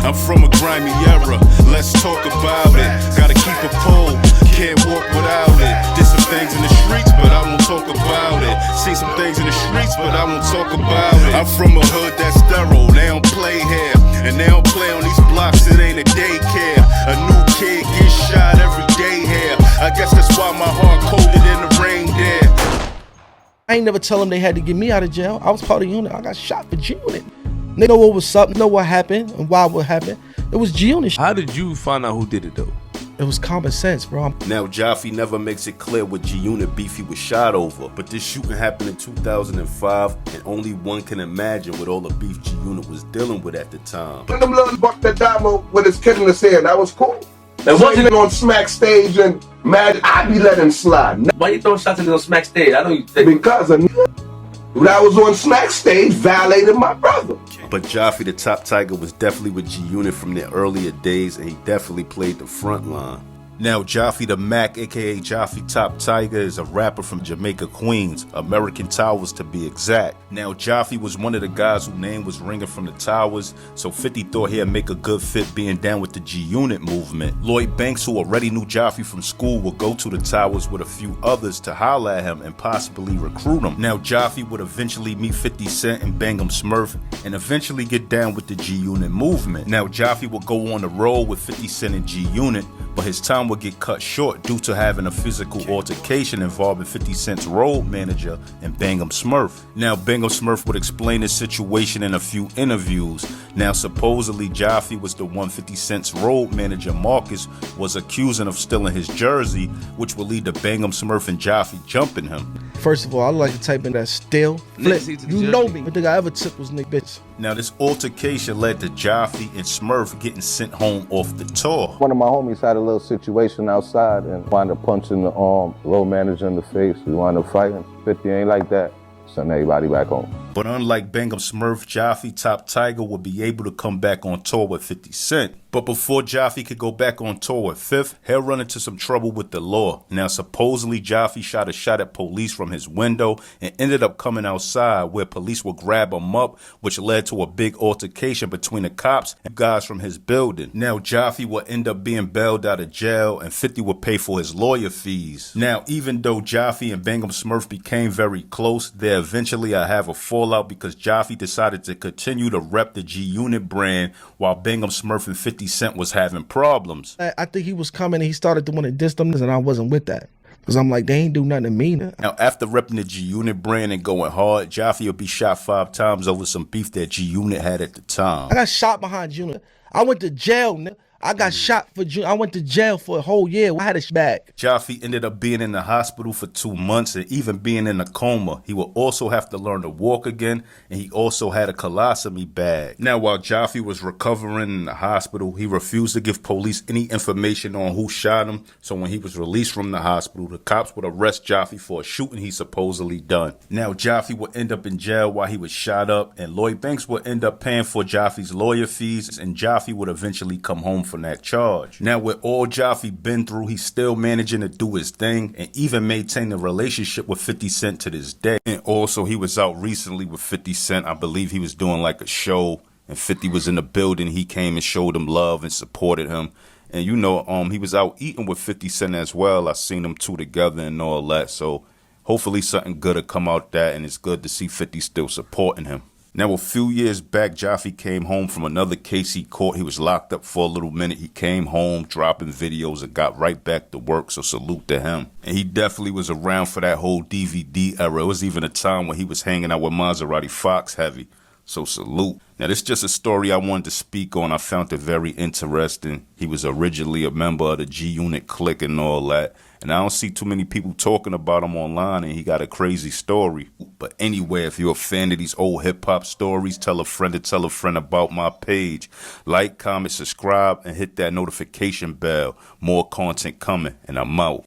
I'm from a grimy era, let's talk about it. Gotta keep a pole, can't walk without it. Did some things in the streets, but I won't talk about it. Seen some things in the streets, but I won't talk about it. I'm from a hood that's thorough, they don't play here. And they don't play on these blocks, it ain't a daycare. A new kid gets shot every day here. I guess that's why my heart colder than the rain there. I ain't never tell them they had to get me out of jail. I was part of the unit. I got shot for G-Unit. They know what was up, know what happened, and why what happened. It was G-Unit. How did you find out who did it though? It was common sense, bro. Now, Joffy never makes it clear what G-Unit beef he was shot over, but this shooting happened in 2005, and only one can imagine what all the beef G-Unit was dealing with at the time. When them little buck that diamond with his kid in his hand, that was cool. And wasn't on smack stage and mad, I be letting slide. Why you throwing shots at me on smack stage? I know you think. Because a that was on smack stage violated my brother. But Joffy the Top Tiger was definitely with G-Unit from their earlier days, and he definitely played the front line. Now, Joffy the Mac, aka Joffy Top Tiger, is a rapper from Jamaica, Queens, American Towers to be exact. Now, Joffy was one of the guys whose name was ringing from the Towers, so 50 thought he'd make a good fit being down with the G-Unit movement. Lloyd Banks, who already knew Joffy from school, would go to the Towers with a few others to holler at him and possibly recruit him. Now, Joffy would eventually meet 50 Cent and Bang'em Smurf and eventually get down with the G-Unit movement. Now, Joffy would go on the road with 50 Cent and G-Unit, but his time would get cut short due to having a physical altercation involving 50 Cent's road manager and Bang'em Smurf. Now, Bang'em Smurf would explain his situation in a few interviews. Now, supposedly, Joffy was the one 50 Cent's road manager, Marcus, was accusing of stealing his jersey, which would lead to Bang'em Smurf and Joffy jumping him. First of all, I like to type in that still flip. You know me. The thing I ever took was Nick bitch. Now, this altercation led to Joffy and Smurf getting sent home off the tour. One of my homies had a little situation outside and wound up punching the road manager in the face. We wound up fighting. 50 ain't like that. Send everybody back home. But unlike Bang'em Smurf, Joffy Top Tiger would be able to come back on tour with 50 Cent. But before Joffy could go back on tour with Fifth, he'll run into some trouble with the law. Now, supposedly, Joffy shot a shot at police from his window and ended up coming outside where police would grab him up, which led to a big altercation between the cops and guys from his building. Now, Joffy would end up being bailed out of jail and 50 would pay for his lawyer fees. Now, even though Joffy and Bang'em Smurf became very close, they eventually have a fallout because Joffy decided to continue to rep the G-Unit brand while Bang'em Smurf and 50 Cent was having problems. I think he was coming and he started to want to diss them, and I wasn't with that. Because I'm like, they ain't do nothing to me. Now, after repping the G-Unit brand and going hard, Joffy would be shot 5 times over some beef that G-Unit had at the time. I got shot behind G-Unit. I went to jail, nigga. I got shot for I went to jail for a whole year. I had a bag. Joffy ended up being in the hospital for 2 months and even being in a coma. He would also have to learn to walk again, and he also had a colostomy bag. Now, while Joffy was recovering in the hospital, he refused to give police any information on who shot him. So when he was released from the hospital, the cops would arrest Joffy for a shooting he supposedly done. Now, Joffy would end up in jail while he was shot up, and Lloyd Banks would end up paying for Joffy's lawyer fees, and Joffy would eventually come home from that charge. Now, with all Joffy been through, he's still managing to do his thing and even maintain a relationship with 50 Cent to this day. And also, he was out recently with 50 Cent. I believe he was doing like a show and 50 was in the building. He came and showed him love and supported him. And you know, he was out eating with 50 Cent as well. I seen them two together and all that. So hopefully something good will come out that, and it's good to see 50 still supporting him. Now, a few years back, Joffy came home from another case he caught. He was locked up for a little minute. He came home, dropping videos, and got right back to work, so salute to him. And he definitely was around for that whole DVD era. It was even a time when he was hanging out with Maserati Fox heavy, so salute. Now, this is just a story I wanted to speak on. I found it very interesting. He was originally a member of the G-Unit clique and all that. And I don't see too many people talking about him online, and he got a crazy story. But anyway, if you're a fan of these old hip-hop stories, tell a friend to tell a friend about my page. Like, comment, subscribe, and hit that notification bell. More content coming, and I'm out.